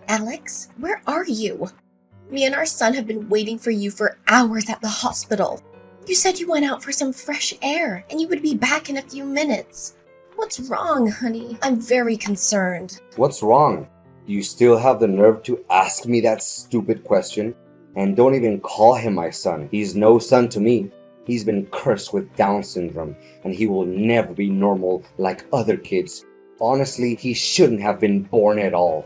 Alex, where are you? Me and our son have been waiting for you for hours at the hospital. You said you went out for some fresh air and you would be back in a few minutes. What's wrong, honey? I'm very concerned. What's wrong? You still have the nerve to ask me that stupid question? And don't even call him my son. He's no son to me. He's been cursed with Down syndrome, and he will never be normal like other kids. Honestly, he shouldn't have been born at all.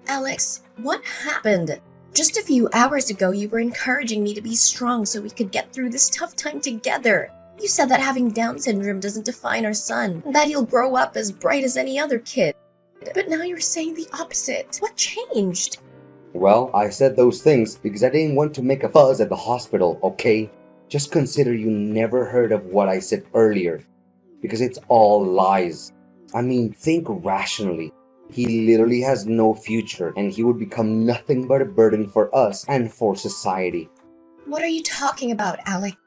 Alex, what happened? Just a few hours ago, you were encouraging me to be strong so we could get through this tough time together. You said that having Down syndrome doesn't define our son, and that he'll grow up as bright as any other kid. But now you're saying the opposite. What changed? Well, I said those things because I didn't want to make a fuss at the hospital, okay? Just consider you never heard of what I said earlier, because it's all lies. I mean, think rationally. He literally has no future, and he would become nothing but a burden for us and for society. What are you talking about, Alex?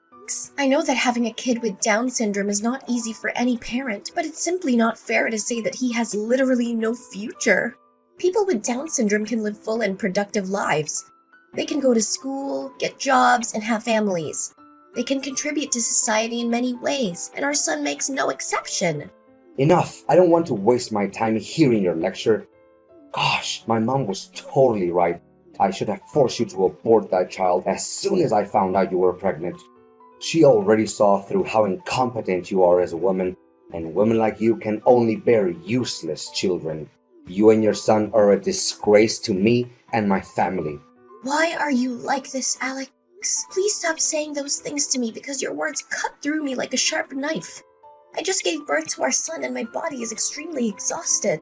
I know that having a kid with Down syndrome is not easy for any parent, but it's simply not fair to say that he has literally no future. People with Down syndrome can live full and productive lives. They can go to school, get jobs, and have families. They can contribute to society in many ways, and our son makes no exception. Enough! I don't want to waste my time hearing your lecture. Gosh, my mom was totally right. I should have forced you to abort that child as soon as I found out you were pregnant. She already saw through how incompetent you are as a woman, and women like you can only bear useless children. You and your son are a disgrace to me and my family. Why are you like this, Alex? Please stop saying those things to me because your words cut through me like a sharp knife. I just gave birth to our son and my body is extremely exhausted.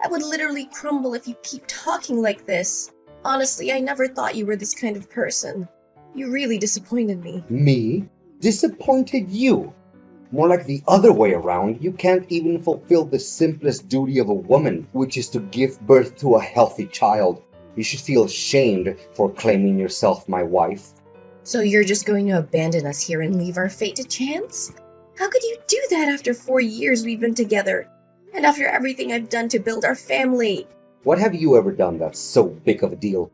I would literally crumble if you keep talking like this. Honestly, I never thought you were this kind of person. You really disappointed me. Me? Disappointed you? More like the other way around. You can't even fulfill the simplest duty of a woman, which is to give birth to a healthy child. You should feel ashamed for claiming yourself my wife. So you're just going to abandon us here and leave our fate to chance? How could you do that after 4 years we've been together? And after everything I've done to build our family? What have you ever done that's so big of a deal?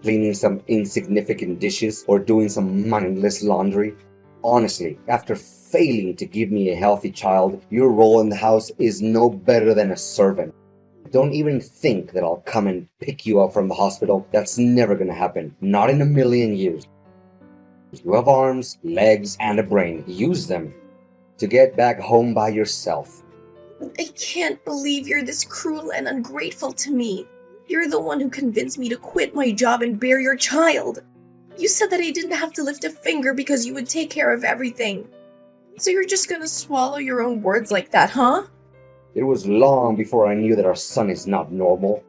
Cleaning some insignificant dishes or doing some mindless laundry? Honestly, after failing to give me a healthy child, your role in the house is no better than a servant. Don't even think that I'll come and pick you up from the hospital. That's never gonna happen. Not in a million years. You have arms, legs, and a brain. Use them to get back home by yourself. I can't believe you're this cruel and ungrateful to me. You're the one who convinced me to quit my job and bear your child. You said that I didn't have to lift a finger because you would take care of everything. So you're just gonna swallow your own words like that, huh? It was long before I knew that our son is not normal.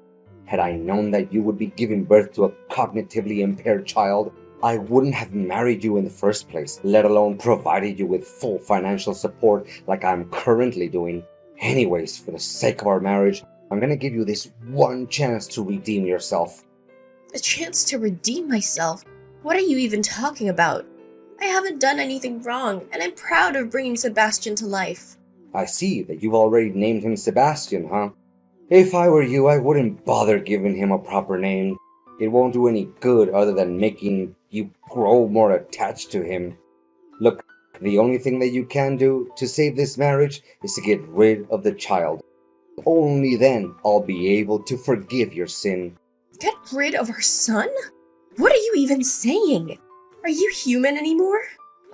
Had I known that you would be giving birth to a cognitively impaired child, I wouldn't have married you in the first place, let alone provided you with full financial support like I'm currently doing. Anyways, for the sake of our marriage, I'm gonna give you this one chance to redeem yourself. A chance to redeem myself? What are you even talking about? I haven't done anything wrong, and I'm proud of bringing Sebastian to life. I see that you've already named him Sebastian, huh? If I were you, I wouldn't bother giving him a proper name. It won't do any good other than making you grow more attached to him. Look, the only thing that you can do to save this marriage is to get rid of the child. Only then I'll be able to forgive your sin. Get rid of our son? What are you even saying? Are you human anymore?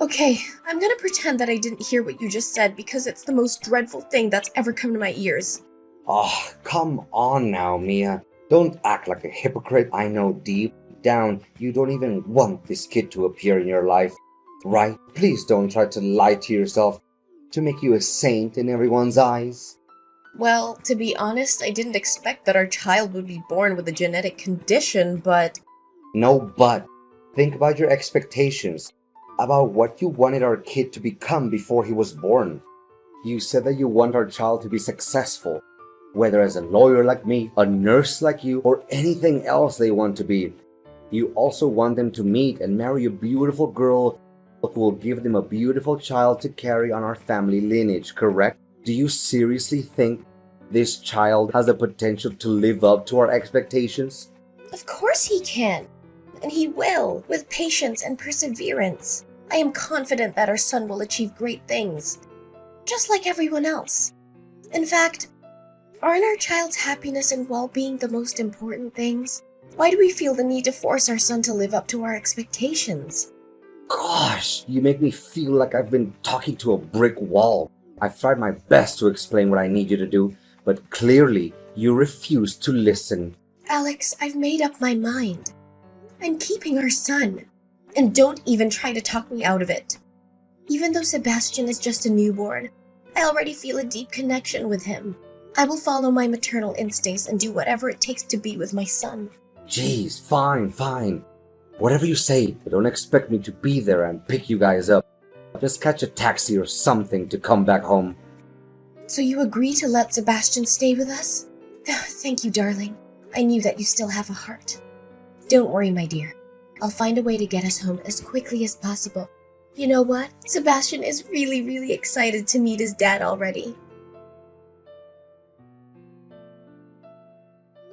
Okay, I'm gonna pretend that I didn't hear what you just said because it's the most dreadful thing that's ever come to my ears. Oh, come on now, Mia. Don't act like a hypocrite. I know deep down you don't even want this kid to appear in your life, right? Please don't try to lie to yourself to make you a saint in everyone's eyes. Well, to be honest, I didn't expect that our child would be born with a genetic condition, but... No, but think about your expectations, about what you wanted our kid to become before he was born. You said that you want our child to be successful, whether as a lawyer like me, a nurse like you, or anything else they want to be. You also want them to meet and marry a beautiful girl who will give them a beautiful child to carry on our family lineage, correct? Do you seriously think this child has the potential to live up to our expectations? Of course he can. And he will, with patience and perseverance. I am confident that our son will achieve great things, just like everyone else. In fact, aren't our child's happiness and well-being the most important things? Why do we feel the need to force our son to live up to our expectations? Gosh, you make me feel like I've been talking to a brick wall. I've tried my best to explain what I need you to do, but clearly you refuse to listen. Alex, I've made up my mind. I'm keeping our son. And don't even try to talk me out of it. Even though Sebastian is just a newborn, I already feel a deep connection with him. I will follow my maternal instincts and do whatever it takes to be with my son. Jeez, fine. Whatever you say, but don't expect me to be there and pick you guys up. Just catch a taxi or something to come back home. So you agree to let Sebastian stay with us? Thank you, darling. I knew that you still have a heart. Don't worry, my dear. I'll find a way to get us home as quickly as possible. You know what? Sebastian is really excited to meet his dad already.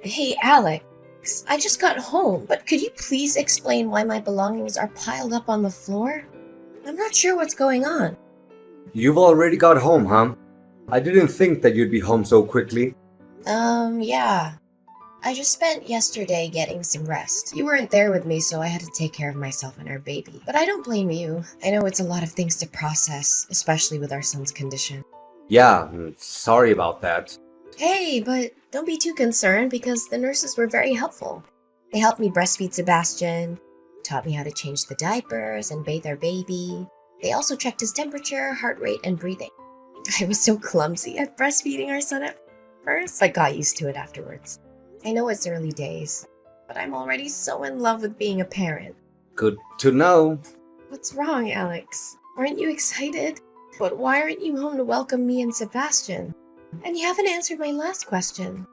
Hey, Alex. I just got home, but could you please explain why my belongings are piled up on the floor? I'm not sure what's going on. You've already got home, huh? I didn't think that you'd be home so quickly. Yeah. I just spent yesterday getting some rest. You weren't there with me, so I had to take care of myself and our baby. But I don't blame you. I know it's a lot of things to process, especially with our son's condition. Yeah, sorry about that. Hey, but don't be too concerned because the nurses were very helpful. They helped me breastfeed Sebastian, taught me how to change the diapers and bathe our baby. They also checked his temperature, heart rate, and breathing. I was so clumsy at breastfeeding our son at first, but got used to it afterwards. I know it's early days, but I'm already so in love with being a parent. Good to know. What's wrong, Alex? Aren't you excited? But why aren't you home to welcome me and Sebastian? And you haven't answered my last question.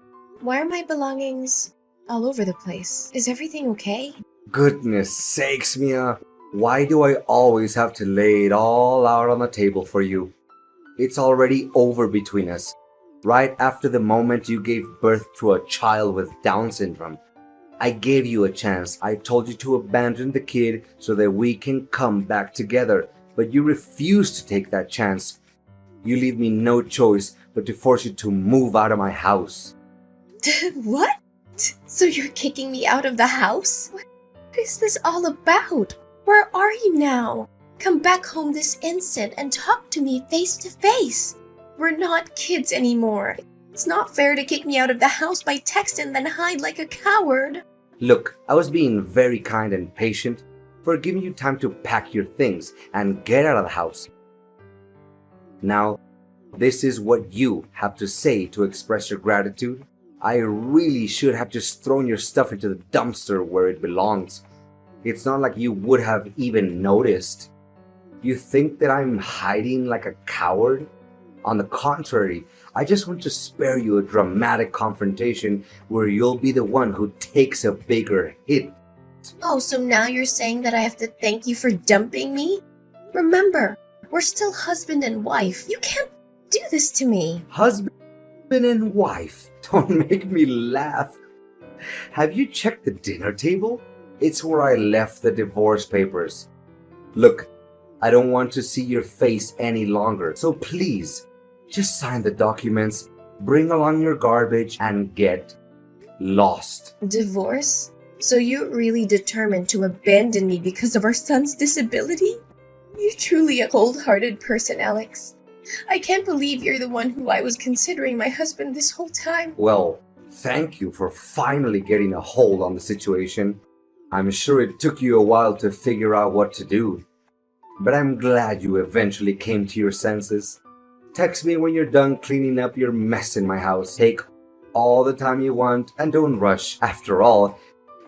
Why are my belongings all over the place? Is everything okay? Goodness sakes, Mia. Why do I always have to lay it all out on the table for you? It's already over between us. Right after the moment you gave birth to a child with Down syndrome. I gave you a chance. I told you to abandon the kid so that we can come back together. But you refused to take that chance. You leave me no choice but to force you to move out of my house. What? So you're kicking me out of the house? What is this all about? Where are you now? Come back home this instant and talk to me face to face. We're not kids anymore. It's not fair to kick me out of the house by text and then hide like a coward. Look, I was being very kind and patient for giving you time to pack your things and get out of the house. Now, this is what you have to say to express your gratitude. I really should have just thrown your stuff into the dumpster where it belongs. It's not like you would have even noticed. You think that I'm hiding like a coward? On the contrary, I just want to spare you a dramatic confrontation where you'll be the one who takes a bigger hit. Oh, so now you're saying that I have to thank you for dumping me? Remember, we're still husband and wife. You can't do this to me. Husband and wife? Don't make me laugh. Have you checked the dinner table? It's where I left the divorce papers. Look, I don't want to see your face any longer, so please, just sign the documents, bring along your garbage, and get lost. Divorce? So you're really determined to abandon me because of our son's disability? You're truly a cold-hearted person, Alex. I can't believe you're the one who I was considering my husband this whole time. Well, thank you for finally getting a hold on the situation. I'm sure it took you a while to figure out what to do. But I'm glad you eventually came to your senses. Text me when you're done cleaning up your mess in my house. Take all the time you want and don't rush. After all,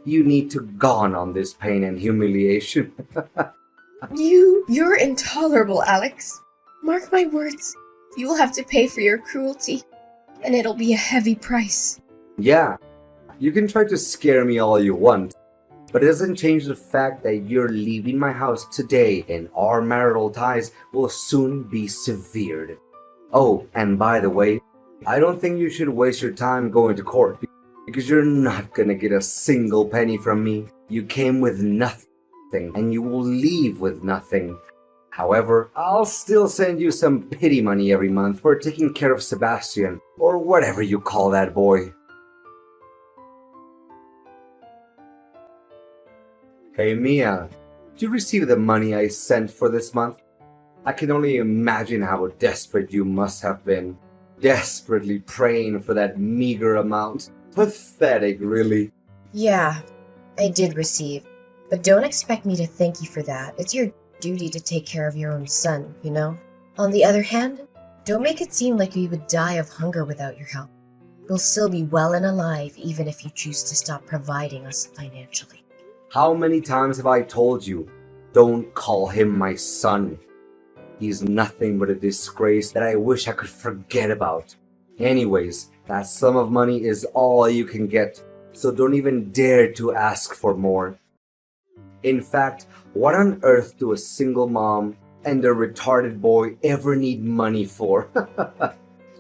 you need to gone on this pain and humiliation. You're intolerable, Alex. Mark my words. You will have to pay for your cruelty, and it'll be a heavy price. Yeah, you can try to scare me all you want, but it doesn't change the fact that you're leaving my house today and our marital ties will soon be severed. Oh, and by the way, I don't think you should waste your time going to court because you're not gonna get a single penny from me. You came with nothing, and you will leave with nothing. However, I'll still send you some pity money every month for taking care of Sebastian, or whatever you call that boy. Hey Mia, did you receive the money I sent for this month? I can only imagine how desperate you must have been. Desperately praying for that meager amount. Pathetic, really. Yeah, I did receive. But don't expect me to thank you for that. It's your duty to take care of your own son, you know? On the other hand, don't make it seem like we would die of hunger without your help. We'll still be well and alive even if you choose to stop providing us financially. How many times have I told you, don't call him my son? He's nothing but a disgrace that I wish I could forget about. Anyways, that sum of money is all you can get, so don't even dare to ask for more. In fact, what on earth do a single mom and a retarded boy ever need money for?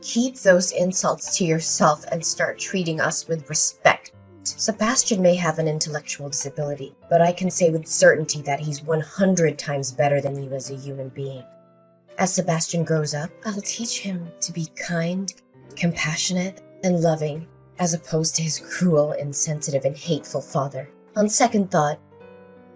Keep those insults to yourself and start treating us with respect. Sebastian may have an intellectual disability, but I can say with certainty that he's 100 times better than you as a human being. As Sebastian grows up, I'll teach him to be kind, compassionate, and loving, as opposed to his cruel, insensitive, and hateful father. On second thought,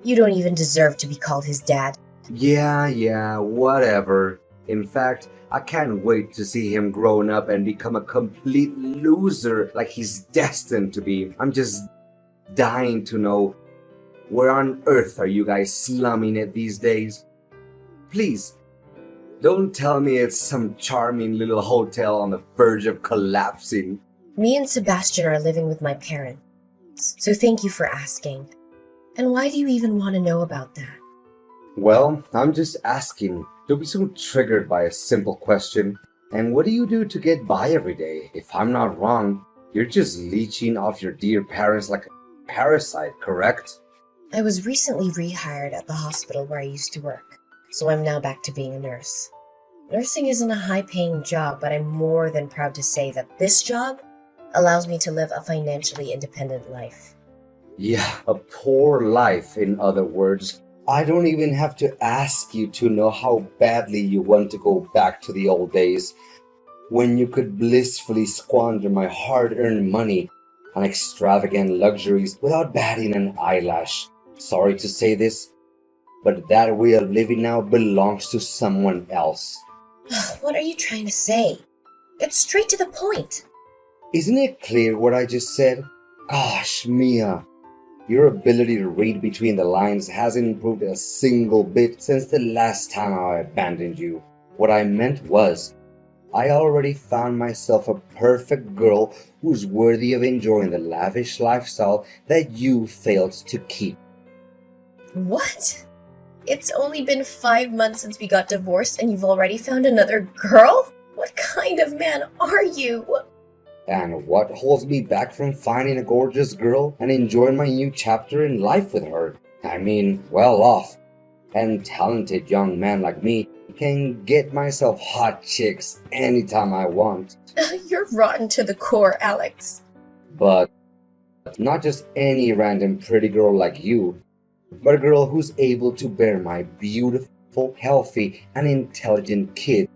you don't even deserve to be called his dad. Yeah, whatever. In fact, I can't wait to see him grown up and become a complete loser like he's destined to be. I'm just dying to know, where on earth are you guys slumming it these days? Please, don't tell me it's some charming little hotel on the verge of collapsing. Me and Sebastian are living with my parents, so thank you for asking. And why do you even want to know about that? Well, I'm just asking. Don't be so triggered by a simple question. And what do you do to get by every day? If I'm not wrong, you're just leeching off your dear parents like a parasite, correct? I was recently rehired at the hospital where I used to work, so I'm now back to being a nurse. Nursing isn't a high-paying job, but I'm more than proud to say that this job allows me to live a financially independent life. Yeah, a poor life, in other words. I don't even have to ask you to know how badly you want to go back to the old days, when you could blissfully squander my hard-earned money on extravagant luxuries without batting an eyelash. Sorry to say this, but that way of living now belongs to someone else. What are you trying to say? Get straight to the point. Isn't it clear what I just said? Gosh, Mia, your ability to read between the lines hasn't improved a single bit since the last time I abandoned you. What I meant was, I already found myself a perfect girl who's worthy of enjoying the lavish lifestyle that you failed to keep. What? It's only been 5 months since we got divorced and you've already found another girl? What kind of man are you? And what holds me back from finding a gorgeous girl and enjoying my new chapter in life with her? I mean, well-off and talented young man like me can get myself hot chicks anytime I want. You're rotten to the core, Alex. But not just any random pretty girl like you, but a girl who's able to bear my beautiful, healthy, and intelligent kids.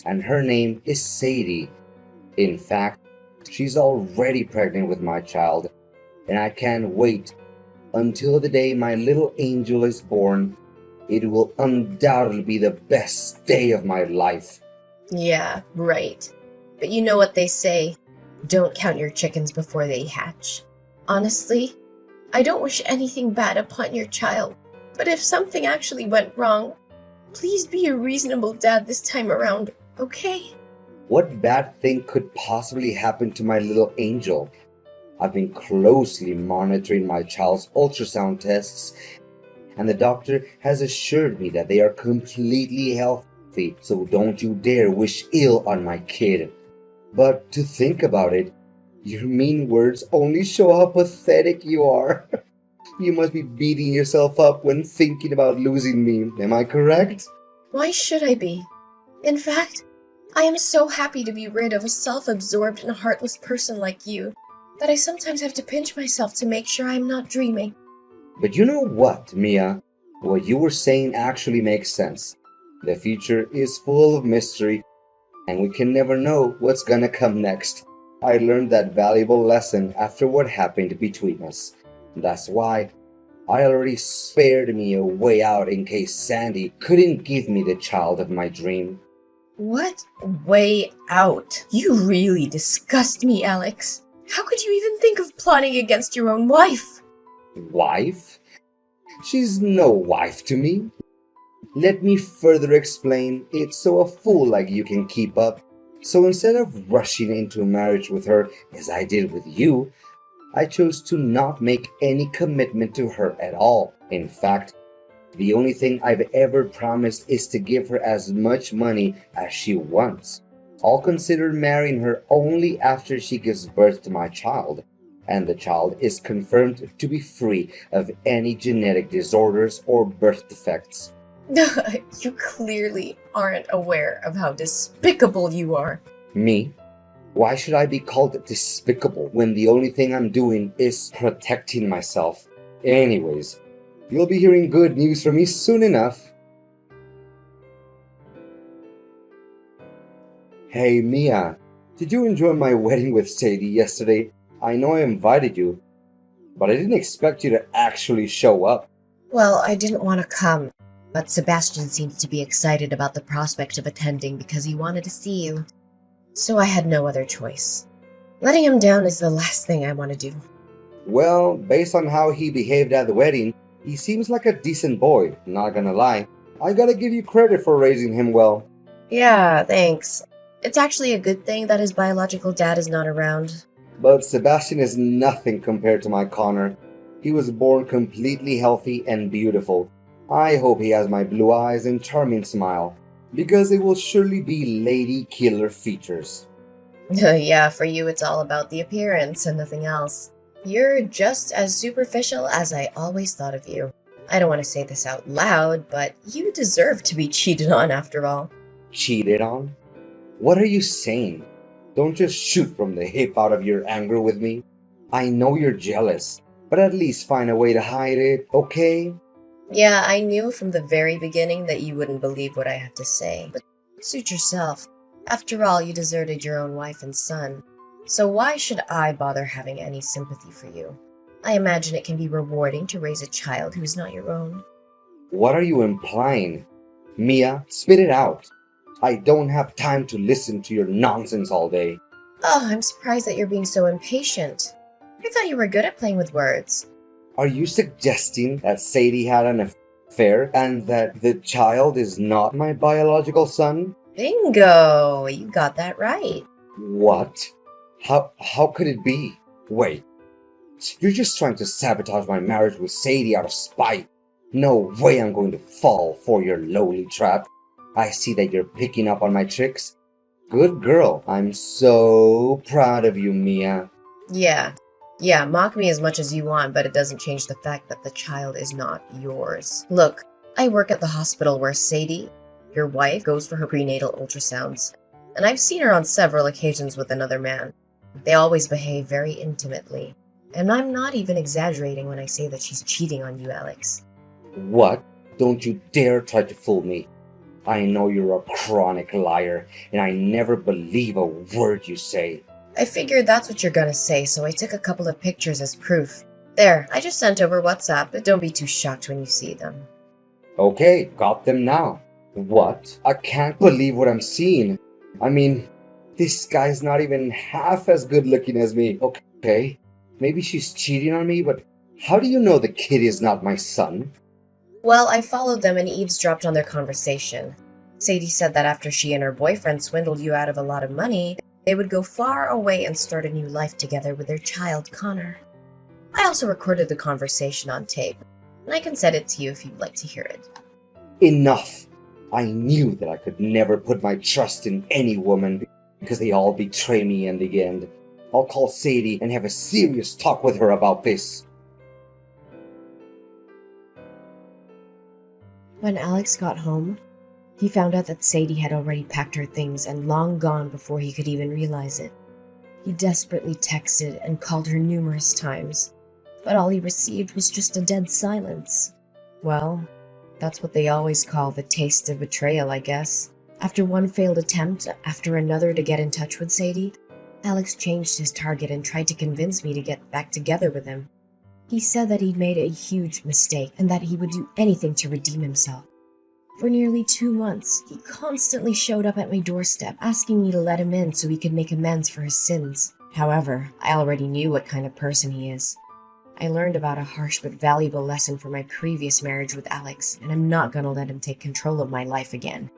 And her name is Sadie. In fact, she's already pregnant with my child, and I can't wait until the day my little angel is born. It will undoubtedly be the best day of my life. Yeah, right. But you know what they say, don't count your chickens before they hatch. Honestly, I don't wish anything bad upon your child, but if something actually went wrong, please be a reasonable dad this time around, okay? What bad thing could possibly happen to my little angel? I've been closely monitoring my child's ultrasound tests, and the doctor has assured me that they are completely healthy, so don't you dare wish ill on my kid. But to think about it, your mean words only show how pathetic you are. You must be beating yourself up when thinking about losing me, am I correct? Why should I be? In fact, I am so happy to be rid of a self-absorbed and heartless person like you but I sometimes have to pinch myself to make sure I'm not dreaming. But you know what, Mia? What you were saying actually makes sense. The future is full of mystery, and we can never know what's gonna come next. I learned that valuable lesson after what happened between us. That's why I already spared me a way out in case Sandy couldn't give me the child of my dream. What? Way out. You really disgust me, Alex. How could you even think of plotting against your own wife? Wife? She's no wife to me. Let me further explain it so a fool like you can keep up. So instead of rushing into marriage with her as I did with you, I chose to not make any commitment to her at all. In fact, the only thing I've ever promised is to give her as much money as she wants. I'll consider marrying her only after she gives birth to my child, and the child is confirmed to be free of any genetic disorders or birth defects. You clearly aren't aware of how despicable you are. Me? Why should I be called despicable when the only thing I'm doing is protecting myself? Anyways, you'll be hearing good news from me soon enough. Hey Mia, did you enjoy my wedding with Sadie yesterday? I know I invited you, but I didn't expect you to actually show up. Well, I didn't want to come, but Sebastian seems to be excited about the prospect of attending because he wanted to see you. So I had no other choice. Letting him down is the last thing I want to do. Well, based on how he behaved at the wedding, he seems like a decent boy, not gonna lie. I gotta give you credit for raising him well. Yeah, thanks. It's actually a good thing that his biological dad is not around. But Sebastian is nothing compared to my Connor. He was born completely healthy and beautiful. I hope he has my blue eyes and charming smile, because it will surely be lady killer features. Yeah, for you it's all about the appearance and nothing else. You're just as superficial as I always thought of you. I don't want to say this out loud, but you deserve to be cheated on after all. Cheated on? What are you saying? Don't just shoot from the hip out of your anger with me. I know you're jealous, but at least find a way to hide it, okay? Yeah, I knew from the very beginning that you wouldn't believe what I have to say, but suit yourself. After all, you deserted your own wife and son, so why should I bother having any sympathy for you? I imagine it can be rewarding to raise a child who is not your own. What are you implying? Mia, spit it out. I don't have time to listen to your nonsense all day. Oh, I'm surprised that you're being so impatient. I thought you were good at playing with words. Are you suggesting that Sadie had an affair and that the child is not my biological son? Bingo! You got that right. What? How could it be? Wait. You're just trying to sabotage my marriage with Sadie out of spite. No way I'm going to fall for your lowly trap. I see that you're picking up on my tricks. Good girl. I'm so proud of you, Mia. Yeah, mock me as much as you want, but it doesn't change the fact that the child is not yours. Look, I work at the hospital where Sadie, your wife, goes for her prenatal ultrasounds, and I've seen her on several occasions with another man. They always behave very intimately, and I'm not even exaggerating when I say that she's cheating on you, Alex. What? Don't you dare try to fool me. I know you're a chronic liar, and I never believe a word you say. I figured that's what you're gonna say, so I took a couple of pictures as proof. There, I just sent over WhatsApp, but don't be too shocked when you see them. Okay, got them now. What? I can't believe what I'm seeing. I mean, this guy's not even half as good looking as me. Okay, maybe she's cheating on me, but how do you know the kid is not my son? Well, I followed them and eavesdropped on their conversation. Sadie said that after she and her boyfriend swindled you out of a lot of money, they would go far away and start a new life together with their child, Connor. I also recorded the conversation on tape, and I can send it to you if you'd like to hear it. Enough! I knew that I could never put my trust in any woman because they all betray me in the end. I'll call Sadie and have a serious talk with her about this. When Alex got home, he found out that Sadie had already packed her things and long gone before he could even realize it. He desperately texted and called her numerous times, but all he received was just a dead silence. Well, that's what they always call the taste of betrayal, I guess. After one failed attempt after another to get in touch with Sadie, Alex changed his target and tried to convince me to get back together with him. He said that he'd made a huge mistake and that he would do anything to redeem himself. For nearly 2 months, he constantly showed up at my doorstep, asking me to let him in so he could make amends for his sins. However, I already knew what kind of person he is. I learned about a harsh but valuable lesson from my previous marriage with Alex, and I'm not gonna let him take control of my life again.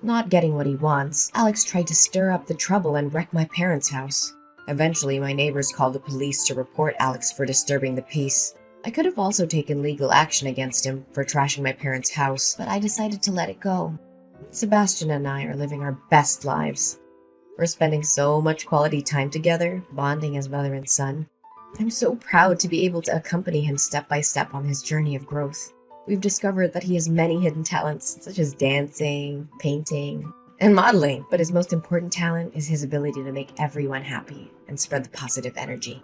Not getting what he wants, Alex tried to stir up the trouble and wreck my parents' house. Eventually, my neighbors called the police to report Alex for disturbing the peace. I could have also taken legal action against him for trashing my parents' house, but I decided to let it go. Sebastian and I are living our best lives. We're spending so much quality time together, bonding as mother and son. I'm so proud to be able to accompany him step by step on his journey of growth. We've discovered that he has many hidden talents, such as dancing, painting, and modeling, but his most important talent is his ability to make everyone happy and spread the positive energy.